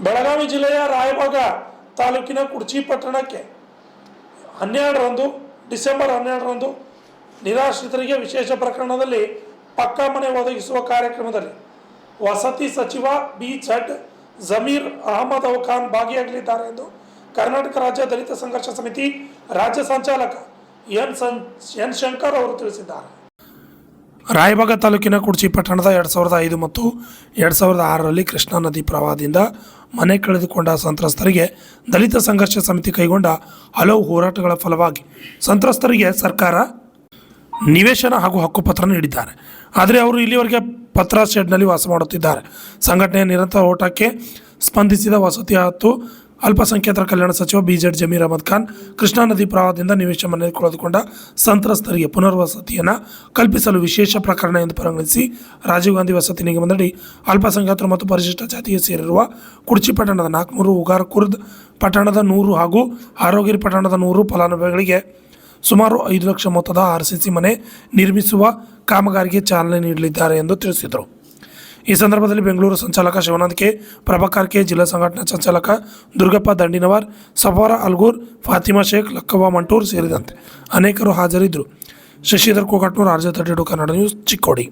ಬೆಳಗಾವಿ ಜಿಲ್ಲೆಯ ರಾಯಬಾಗ ತಾಲೂಕಿನ ಕುಡ್ಚಿ ಪಟ್ಟಣಕ್ಕೆ ಡಿಸೆಂಬರ್ 12ರಂದು ನಿರಾಶ್ರಿತರಿಗೆ ವಿಶೇಷ ಪ್ರಕರಣದಲ್ಲಿ ಪಕ್ಕಾ ಮನೆ ಒದಗಿಸುವ ಕಾರ್ಯಕ್ರಮದಲ್ಲಿ ವಸತಿ ಸಚಿವ ಬಿ.ಝಡ್. ಜಮೀರ್ ಅಹಮದ್ ಖಾನ್ ಭಾಗಿಯಾಗಲಿದ್ದಾರೆ ಎಂದು ಕರ್ನಾಟಕ ರಾಜ್ಯ ದಲಿತ ಸಂಘರ್ಷ ಸಮಿತಿ ರಾಜ್ಯ ಸಂಚಾಲಕ ಎನ್ ಶಂಕರ್ ಅವರು ತಿಳಿಸಿದ್ದಾರೆ. ರಾಯಬಾಗ ತಾಲೂಕಿನ ಕುಡ್ಚಿ ಪಟ್ಟಣದ 2005 ಮತ್ತು 2006ರಲ್ಲಿ ಕೃಷ್ಣಾ ನದಿ ಪ್ರವಾಹದಿಂದ ಮನೆ ಕಳೆದುಕೊಂಡ ಸಂತ್ರಸ್ತರಿಗೆ ದಲಿತ ಸಂಘರ್ಷ ಸಮಿತಿ ಕೈಗೊಂಡ ಹಲವು ಹೋರಾಟಗಳ ಫಲವಾಗಿ ಸಂತ್ರಸ್ತರಿಗೆ ಸರ್ಕಾರ ನಿವೇಶನ ಹಾಗೂ ಹಕ್ಕುಪತ್ರ ನೀಡಿದ್ದಾರೆ. ಆದರೆ ಅವರು ಇಲ್ಲಿವರೆಗೆ ಪತ್ರ ಶೆಡ್ನಲ್ಲಿ ವಾಸ ಮಾಡುತ್ತಿದ್ದಾರೆ. ಸಂಘಟನೆಯ ನಿರಂತರ ಹೋರಾಟಕ್ಕೆ ಸ್ಪಂದಿಸಿದ ವಸತಿ ಮತ್ತು ಅಲ್ಪಸಂಖ್ಯಾತರ ಕಲ್ಯಾಣ ಸಚಿವ ಬಿ.ಝಡ್. ಜಮೀರ್ ಅಹಮದ್ ಖಾನ್ ಕೃಷ್ಣಾ ನದಿ ಪ್ರವಾಹದಿಂದ ನಿವೇಶನ ಮನೆ ಕಳೆದುಕೊಂಡ ಸಂತ್ರಸ್ತರಿಗೆ ಪುನರ್ವಸತಿಯನ್ನು ಕಲ್ಪಿಸಲು ವಿಶೇಷ ಪ್ರಕರಣ ಎಂದು ಪರಿಗಣಿಸಿ ರಾಜೀವ್ ಗಾಂಧಿ ವಸತಿ ನಿಗಮದಡಿ ಅಲ್ಪಸಂಖ್ಯಾತರು ಮತ್ತು ಪರಿಶಿಷ್ಟ ಜಾತಿಗೆ ಸೇರಿರುವ ಕುಡ್ಚಿ ಪಟ್ಟಣದ 400, ಉಗಾರ್ ಕುರ್ದ್ ಪಟ್ಟಣದ 100 ಹಾಗೂ ಆರೋಗಿರಿ ಪಟ್ಟಣದ 100 ಫಲಾನುಭವಿಗಳಿಗೆ ಸುಮಾರು 5 ಲಕ್ಷ ಮೊತ್ತದ RCC ಮನೆ ನಿರ್ಮಿಸುವ ಕಾಮಗಾರಿಗೆ ಚಾಲನೆ ನೀಡಲಿದ್ದಾರೆ ಎಂದು ತಿಳಿಸಿದರು. ಈ ಸಂದರ್ಭದಲ್ಲಿ ಬೆಂಗಳೂರು ಸಂಚಾಲಕ ಶಿವಾನಂದ ಕೆ, ಪ್ರಭಾಕರ್ ಕೆ, ಜಿಲ್ಲಾ ಸಂಘಟನಾ ಸಂಚಾಲಕ ದುರ್ಗಪ್ಪ ದಂಡಿನವರ್, ಸಫಾರ ಅಲ್ಗೂರ್, ಫಾತಿಮಾ ಶೇಖ್, ಲಕ್ಕವ್ವ ಮಂಟೂರ್ ಸೇರಿದಂತೆ ಅನೇಕರು ಹಾಜರಿದ್ದರು. Shashidhar Kokatnur, RJ32 Kannada news, Chikkodi.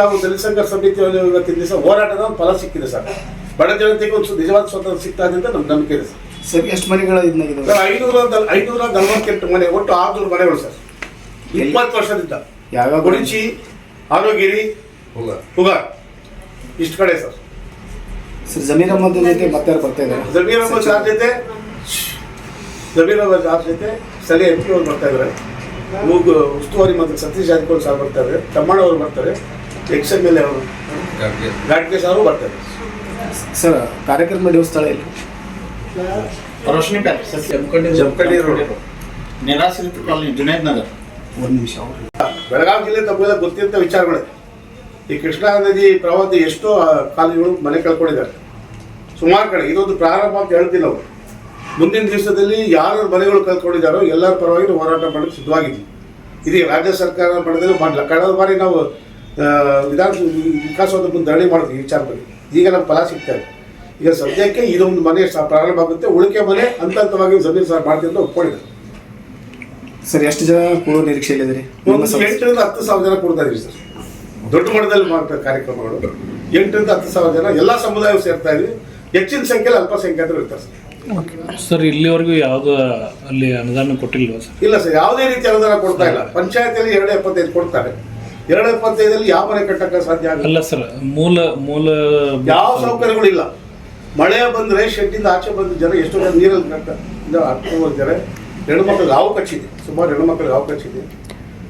ನಾವು ದಲಿತ ಸಂಘರ್ಷ ಸಮಿತಿ ಇವತ್ತಿನ ದಿವಸ ಹೋರಾಟದ ಫಲ ಸಿಕ್ಕಿದೆ ಸರ್. ಬಡ ಜನತೆಗೆ ಒಂದು ನಿಜವಾದ ಸ್ವತಂತ್ರ ಸಿಗ್ತಾ ಇದೆ ಅಂತ ನಮ್ಗೆ ನಂಬಿಕೆ ಇದೆ ಸರ್. ಸರ್ ಎಷ್ಟು ಮನೆಗಳು ಇದಾಗಿದೆ? 548 ಮನೆ, ಒಟ್ಟು 600 ಮನೆಗಳು ಸರ್. 20 ವರ್ಷದಿಂದ ಯಾವ ಕುಡ್ಚಿ, ಆರೋಗಿರಿ, ಹುಗಾರ್ ಇಷ್ಟು ಕಡೆ ಸರ್. ಜಮೀರ್ ಅಹಮದ್ ಜೊತೆ ಮತ್ತೆ ಬರ್ತಾ ಇದ್ದಾರೆ. ಜಮೀರ್ ಅಹಮದ್ ಜೊತೆ ಸ್ಥಳೀಯ MP ಅವರು ಬರ್ತಾ ಇದ್ದಾರೆ. ಉಸ್ತುವಾರಿ ಮತ್ತು ಸತೀಶ್ ಜಾರಕಿಹೊಳಿ ಸರ್ ಬರ್ತಾ ಇದ್ದಾರೆ. ತಮ್ಮಣ್ಣ ಅವರು ಬರ್ತಾರೆ. XMLA ಅವರು ಗಾಡ್ಗೆ ಸಾರು ಬರ್ತಾರೆ. ಸರ್ ಕಾರ್ಯಕ್ರಮ ನಡೆಯುವ ಸ್ಥಳ ಇಲ್ಲಿ ರೋಶನಿ ಪ್ಯಾಲೇಸ್, ಜಮಖಂಡಿ ರೋಡ್, ನಿರಾಶ್ರಿತ ಕಾಲನಿ, ಜುನೈದ್ ನಗರ್. ಒಂದು ನಿಮಿಷ. ಬೆಳಗಾವಿ ಜಿಲ್ಲೆ ತಮಗೆಲ್ಲ ಗೊತ್ತಿದ್ದ ವಿಚಾರಗಳು. ಈ ಕೃಷ್ಣಾ ನದಿ ಪ್ರವಾಹ ಎಷ್ಟೋ ಕಾಲನಿಗಳು ಮನೆ ಕಳ್ಕೊಂಡಿದ್ದಾರೆ. ಸುಮಾರು ಕಡೆ ಇದೊಂದು ಪ್ರಾರಂಭ ಅಂತ ಹೇಳ್ತೀವಿ ನಾವು. ಮುಂದಿನ ದಿವಸದಲ್ಲಿ ಯಾರು ಮನೆಗಳು ಕಳ್ಕೊಂಡಿದ್ದಾರೋ ಎಲ್ಲರ ಪರವಾಗಿ ಹೋರಾಟ ಮಾಡಲು ಸಿದ್ಧವಾಗಿದ್ದೀವಿ. ಇದೀಗ ರಾಜ್ಯ ಸರ್ಕಾರ ಮಟ್ಟದಲ್ಲಿ ಮಾಡಲ್ಲ. ಕಳೆದ ಬಾರಿ ನಾವು ವಿಕಾಸವಾದ ಮುಂದೆ ಧರಣಿ ಮಾಡಿದ್ವಿ ಈ ವಿಚಾರ ಬಗ್ಗೆ. ಈಗ ನಮ್ಗೆ ಫಲ ಸಿಗ್ತಾ ಇದೆ. ಈಗ ಸದ್ಯಕ್ಕೆ ಇದೊಂದು ಮನೆ ಪ್ರಾರಂಭ ಆಗುತ್ತೆ. ಉಳಿಕೆ ಮನೆ ಹಂತವಾಗಿ ಜಮೀನು ಸರ್ ಮಾಡ್ತೀವಿ ಅಂತ ಒಪ್ಕೊಂಡಿದ್ದಾರೆ. ಸರ್ ಎಷ್ಟು ಜನ ಕೊಡೋ ನಿರೀಕ್ಷೆಯಲ್ಲಿದೆ? 8,000 ರಿಂದ 10,000 ಜನ ಕೊಡ್ತಾ ಇದೀವಿ ಸರ್. ದೊಡ್ಡ ಮಟ್ಟದಲ್ಲಿ ಮಾಡ್ತಾರೆ ಕಾರ್ಯಕ್ರಮಗಳು. 8,000 ರಿಂದ 10,000 ಜನ ಎಲ್ಲ ಸಮುದಾಯವು ಸೇರ್ತಾ ಇದ್ವಿ. ಹೆಚ್ಚಿನ ಸಂಖ್ಯೆಯಲ್ಲಿ ಅಲ್ಪಸಂಖ್ಯಾತರು ಇರ್ತಾರೆ ಸರ್. ಸರ್ ಇಲ್ಲಿವರೆಗೂ ಯಾವುದು ಅಲ್ಲಿ ಅನುದಾನ ಕೊಟ್ಟಿಲ್ವಾ ಸರ್? ಇಲ್ಲ ಸರ್, ಯಾವುದೇ ರೀತಿ ಅನುದಾನ ಕೊಡ್ತಾ ಇಲ್ಲ. ಪಂಚಾಯತಿಯಲ್ಲಿ 2.75 ಕೊಡ್ತಾರೆ. 2.75 ಯಾವ ಮನೆ ಕಟ್ಟಕ್ಕೆ ಸಾಧ್ಯ ಆಗಲ್ಲ. ಅಲ್ಲ ಸರ್, ಮೂಲ ಯಾವ ಸೌಕರ್ಯಗಳಿಲ್ಲ. ಮಳೆ ಬಂದ್ರೆ ಶೆಡ್ಡಿಂದ ಆಚೆ ಬಂದ ಜನ ಎಷ್ಟೋ ಜನ ನೀರಲ್ಲಿ ಹೋಗ್ತಾರೆ. ಹೆಣ್ಮಕ್ಳಿಗೆ ಹಾವು ಕಚ್ಚಿದೆ, ಸುಮಾರು ಹೆಣ್ಮಕ್ಳಿಗೆ ಹಾವು ಕಚ್ಚಿದೆ.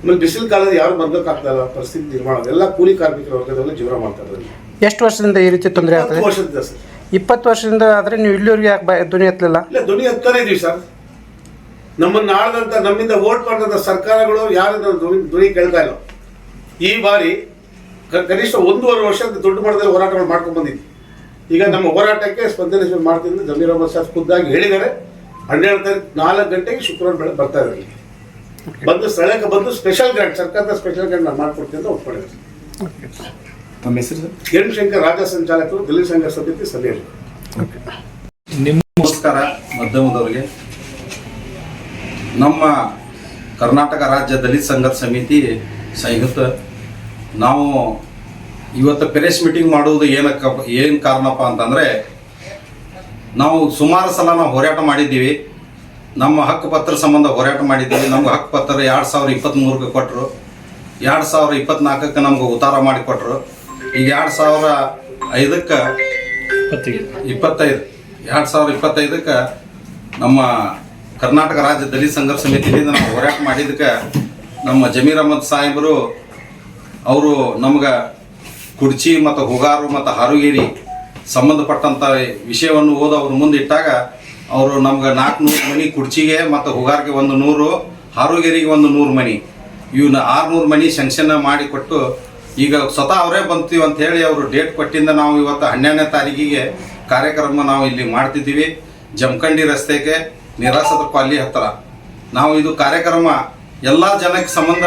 ಆಮೇಲೆ ಬಿಸಿಲು ಕಾಲದಲ್ಲಿ ಯಾರು ಬರ್ಬೇಕಾಗ್ತಾ ಇಲ್ಲ. ಪರಿಸ್ಥಿತಿ ನಿರ್ಮಾಣ ಎಲ್ಲ ಕೂಲಿ ಕಾರ್ಮಿಕರ ವರ್ಗದಲ್ಲಿ ಜೀವನ ಮಾಡ್ತಾ ಇದ್ದಾರೆ. ಎಷ್ಟು ವರ್ಷದಿಂದ ಈ ರೀತಿ ತೊಂದರೆ ಆಗ್ತದೆ? 20 ವರ್ಷದಿಂದ ಸರ್. 20 ವರ್ಷದಿಂದ ಆದರೆ ನೀವು ಇಲ್ಲಿವರೆಗೆ ಯಾಕೆ ಧ್ವನಿ ಎತ್ತಲಿಲ್ಲ? ಇಲ್ಲ, ಧ್ವನಿ ಎತ್ತಾನೇ ಇದೀವಿ ಸರ್. ನಮ್ಮನ್ನು ಆಳದಂತ, ನಮ್ಮಿಂದ ವೋಟ್ ಮಾಡಿದಂಥ ಸರ್ಕಾರಗಳು ಯಾರು ಧ್ವನಿ ಕೇಳ್ತಾ ಇಲ್ಲ. ಈ ಬಾರಿ ಕನಿಷ್ಠ 1.5 ವರ್ಷ ದೊಡ್ಡ ಮಟ್ಟದಲ್ಲಿ ಹೋರಾಟಗಳು ಮಾಡ್ಕೊಂಡು ಬಂದಿದ್ವಿ. ಈಗ ನಮ್ಮ ಹೋರಾಟಕ್ಕೆ ಸ್ಪಂದನೆ ಮಾಡ್ತಿದ್ದು ಜಮೀರ್ ಅಹಮದ್ ಸರ್ ಖುದ್ದಾಗಿ ಹೇಳಿದ್ದಾರೆ. 12 ತಾರೀಕು 4 ಗಂಟೆಗೆ ಶುಕ್ರವಾರ ಬೆಳಗ್ಗೆ ಬರ್ತಾ ಇದ್ದಾರೆ. ಬಂದು ಸ್ಥಳಕ್ಕೆ ಬಂದು ಸ್ಪೆಷಲ್ ಗ್ರಾಂಟ್, ಸರ್ಕಾರದ ಸ್ಪೆಷಲ್ ಗ್ರಾಂಟ್ ನಾನು ಮಾಡ್ಕೊಡ್ತೀನಿ ಅಂತ ಒಪ್ಕೊಂಡಿದ್ದಾರೆ. ತಮ್ಮ ಹೆಸರು ಸರ್? ಎನ್ ಶಂಕರ್, ರಾಜ್ಯ ಸಂಚಾಲಕರು, ದಲಿತ ಸಂಘರ್ಷ ಸಮಿತಿ ಸಭೆಯಲ್ಲಿ. ನಮಸ್ಕಾರ ಮಾಧ್ಯಮದವರಿಗೆ. ನಮ್ಮ ಕರ್ನಾಟಕ ರಾಜ್ಯ ದಲಿತ ಸಂಘರ್ಷ ಸಮಿತಿ ಸಂಯುಕ್ತ ನಾವು ಇವತ್ತು ಪ್ರೆಸ್ ಮೀಟಿಂಗ್ ಮಾಡುವುದು ಏನು ಕಾರಣಪ್ಪ ಅಂತಂದರೆ, ನಾವು ಸುಮಾರು ಸಲ ನಾವು ಹೋರಾಟ ಮಾಡಿದ್ದೀವಿ. ನಮ್ಮ ಹಕ್ಕುಪತ್ರ ಸಂಬಂಧ ಹೋರಾಟ ಮಾಡಿದ್ದೀವಿ. ನಮ್ಗೆ ಹಕ್ಕುಪತ್ರ 2023ಕ್ಕೆ ಕೊಟ್ಟರು. 2024ಕ್ಕೆ ನಮ್ಗೆ ಉತ್ತಾರ ಮಾಡಿಕೊಟ್ರು. ಈಗ 2025ಕ್ಕೆ ನಮ್ಮ ಕರ್ನಾಟಕ ರಾಜ್ಯ ದಲಿತ ಸಂಘರ್ಷ ಸಮಿತಿಯಿಂದ ನಾವು ಹೋರಾಟ ಮಾಡಿದ್ದಕ್ಕೆ ನಮ್ಮ ಜಮೀರ್ ಅಹಮದ್ ಸಾಹೇಬರು ಅವರು ನಮ್ಗೆ ಕುಡ್ಚಿ ಮತ್ತು ಹುಗಾರು ಮತ್ತು ಹಾರುಗೇರಿ ಸಂಬಂಧಪಟ್ಟಂಥ ವಿಷಯವನ್ನು ಓದಿ ಅವ್ರ ಮುಂದೆ ಇಟ್ಟಾಗ ಅವರು ನಮ್ಗೆ 400 ಮನೆ ಕುಡ್ಚಿಗೆ ಮತ್ತು ಹುಗಾರ್ಗೆ 100, ಹಾರುಗೇರಿಗೆ 100 ಮನೆ, ಇವನ್ನ 600 ಮನೆ ಶಂಕ್ಷನ್ ಮಾಡಿಕೊಟ್ಟು ಈಗ ಸ್ವತಃ ಅವರೇ ಬಂತೀವಿ ಅಂತ ಹೇಳಿ ಅವರು ಡೇಟ್ ಕೊಟ್ಟಿಂದ ನಾವು ಇವತ್ತು 12ನೇ ತಾರೀಕಿಗೆ ಕಾರ್ಯಕ್ರಮ ನಾವು ಇಲ್ಲಿ ಮಾಡ್ತಿದ್ದೀವಿ. ಜಮಖಂಡಿ ರಸ್ತೆಗೆ ನಿರಾಶ್ರಿತ ಕಾಲನಿ ಹತ್ತಿರ ನಾವು ಇದು ಕಾರ್ಯಕ್ರಮ ಎಲ್ಲ ಜನಕ್ಕೆ ಸಂಬಂಧ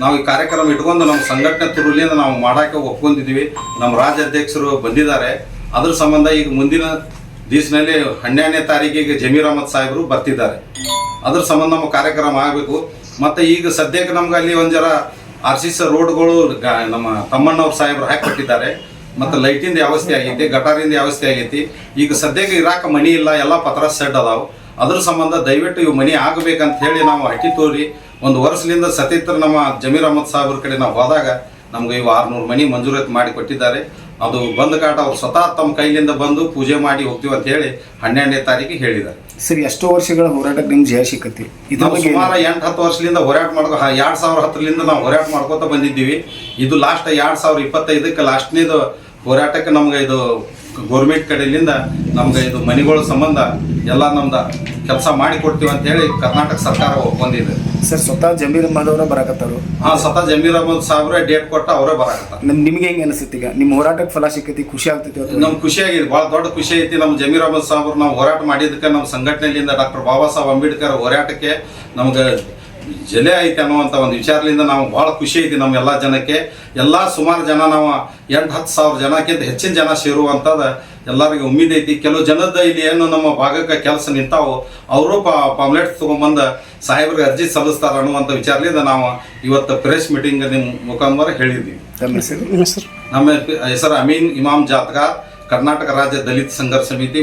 ನಾವು ಈ ಕಾರ್ಯಕ್ರಮ ಇಟ್ಕೊಂಡು ನಮ್ಮ ಸಂಘಟನೆ ತುರುಲಿಂದ ನಾವು ಮಾಡೋಕ್ಕೆ ಒಪ್ಕೊಂಡಿದ್ದೀವಿ. ನಮ್ಮ ರಾಜ್ಯಾಧ್ಯಕ್ಷರು ಬಂದಿದ್ದಾರೆ. ಅದ್ರ ಸಂಬಂಧ ಈಗ ಮುಂದಿನ ದಿವಸನಲ್ಲಿ 12ನೇ ತಾರೀಕಿಗೆ ಜಮೀರ್ ಅಹಮದ್ ಸಾಹೇಬರು ಬರ್ತಿದ್ದಾರೆ. ಅದ್ರ ಸಂಬಂಧ ನಮ್ಮ ಕಾರ್ಯಕ್ರಮ ಆಗಬೇಕು. ಮತ್ತು ಈಗ ಸದ್ಯಕ್ಕೆ ನಮ್ಗೆ ಅಲ್ಲಿ ಒಂದು ಜರ RCC ರೋಡ್ಗಳು ನಮ್ಮ ತಮ್ಮಣ್ಣವ್ರ ಸಾಹೇಬರು ಹಾಕಿಕೊಟ್ಟಿದ್ದಾರೆ. ಮತ್ತು ಲೈಟಿಂದ ವ್ಯವಸ್ಥೆ ಆಗೈತಿ, ಗಟಾರಿಂದ ವ್ಯವಸ್ಥೆ ಆಗೈತಿ. ಈಗ ಸದ್ಯಕ್ಕೆ ಇರಾಕ ಮನಿ ಇಲ್ಲ, ಎಲ್ಲ ಪತ್ರ ಸೆಡ್ ಅದಾವು. ಅದ್ರ ಸಂಬಂಧ ದಯವಿಟ್ಟು ಇವು ಮನಿ ಆಗಬೇಕಂತ ಹೇಳಿ ನಾವು ಹಟ್ಟಿ ತೋರಿ ಒಂದು ವರ್ಷದಿಂದ ಸತೇತ್ರ ನಮ್ಮ ಜಮೀರ್ ಅಹಮದ್ ಸಾಹೇಬ್ರ ಕಡೆ ನಾವು ಹೋದಾಗ ನಮ್ಗೆ ಇವು 600 ಮನಿ ಮಂಜೂರಾತಿ ಮಾಡಿ ಕೊಟ್ಟಿದ್ದಾರೆ. ಅದು ಬಂದ ಕಾಟ ಅವ್ರು ಸ್ವತಃ ತಮ್ಮ ಕೈಲಿಂದ ಬಂದು ಪೂಜೆ ಮಾಡಿ ಹೋಗ್ತೀವಿ ಅಂತ ಹೇಳಿ 12ನೇ ತಾರೀಕಿಗೆ ಹೇಳಿದ್ದಾರೆ. ಸರ್ ಎಷ್ಟೋ ವರ್ಷಗಳ ಹೋರಾಟಕ್ಕೆ ನಿಮ್ಗೆ ಜಯ ಸಿಕ್ಕತಿ? ನಾವು ಸುಮಾರು 8-10 ವರ್ಷದಿಂದ ಹೋರಾಟ ಮಾಡ್ಕೊ 2010ರಿಂದ ನಾವು ಹೋರಾಟ ಮಾಡ್ಕೋತ ಬಂದಿದ್ದೀವಿ. ಇದು ಲಾಸ್ಟ್ 2025ಕ್ಕೆ ಲಾಸ್ಟ್ನೇದು ಹೋರಾಟಕ್ಕೆ ನಮ್ಗೆ ಇದು ಗೌರ್ಮೆಂಟ್ ಕಡೆಯಿಂದ ನಮ್ಗೆ ಇದು ಮನೆಗಳ ಸಂಬಂಧ ಎಲ್ಲ ನಮ್ದು ಕೆಲಸ ಮಾಡಿ ಕೊಡ್ತೀವಿ ಅಂತ ಹೇಳಿ ಕರ್ನಾಟಕ ಸರ್ಕಾರ ಒಪ್ಕೊಂಡಿದೆ. ಸರ್ ಸ್ವತಃ ಜಮೀರ್ ಅಹಮದ್ ಅವರ ಬರಾಕತ್ತಾರು. ಸ್ವತಃ ಜಮೀರ್ ಅಹಮದ್ ಸಾಹೇಬ್ರೆ ಡೇಟ್ ಕೊಟ್ಟ ಅವರೇ ಬರಾಕತ್ತಾರ. ನಿಮ್ಗೆ ಹೆಂಗೆ ಅನಿಸುತ್ತೆ? ಈಗ ನಿಮ್ಮ ಹೋರಾಟಕ್ಕೆ ಫಲ ಸಿಕ್ಕತಿ, ಖುಷಿ ಆಗ್ತೈತಿ? ನಮ್ಗೆ ಖುಷಿ ಆಗಿದೆ, ಭಾಳ ದೊಡ್ಡ ಖುಷಿ ಐತಿ. ನಮ್ಮ ಜಮೀರ್ ಅಹಮದ್ ಸಾಹೇಬ್ರು ನಾವು ಹೋರಾಟ ಮಾಡಿದ್ದಕ್ಕೆ ನಮ್ಮ ಸಂಘಟನೆಯಿಂದ ಡಾಕ್ಟರ್ ಬಾಬಾ ಸಾಹೇಬ್ ಅಂಬೇಡ್ಕರ್ ಹೋರಾಟಕ್ಕೆ ನಮ್ಗೆ ಜಲೆ ಐತೆ ಅನ್ನುವಂಥ ಒಂದು ವಿಚಾರದಿಂದ ನಾವು ಭಾಳ ಖುಷಿ ಐತಿ. ನಮ್ಮ ಎಲ್ಲ ಜನಕ್ಕೆ ಎಲ್ಲ ಸುಮಾರು ಜನ ನಾವು 8-10 ಸಾವಿರ ಜನಕ್ಕಿಂತ ಹೆಚ್ಚಿನ ಜನ ಸೇರುವಂಥದ್ದು ಎಲ್ಲರಿಗೆ ಉಮ್ಮೀದ್ ಐತಿ. ಕೆಲವು ಜನದ ಇಲ್ಲಿ ಏನು ನಮ್ಮ ಭಾಗಕ್ಕೆ ಕೆಲಸ ನಿಂತಾವು ಅವರು ಪಾಂಪ್ಲೆಟ್ ತೊಗೊಂಬಂದು ಸಾಹೇಬ್ರಿಗೆ ಅರ್ಜಿ ಸಲ್ಲಿಸ್ತಾರ ಅನ್ನುವಂಥ ವಿಚಾರದಿಂದ ನಾವು ಇವತ್ತು ಪ್ರೆಸ್ ಮೀಟಿಂಗ್ ನಿಮ್ಮ ಮುಖಾಂತರ ಹೇಳಿದ್ದೀವಿ. ನಮ್ಮ ಹೆಸರು ಅಮೀನ್ ಇಮಾಮ್ ಜಾತ್ಗಾರ್, ಕರ್ನಾಟಕ ರಾಜ್ಯ ದಲಿತ ಸಂಘರ್ಷ ಸಮಿತಿ.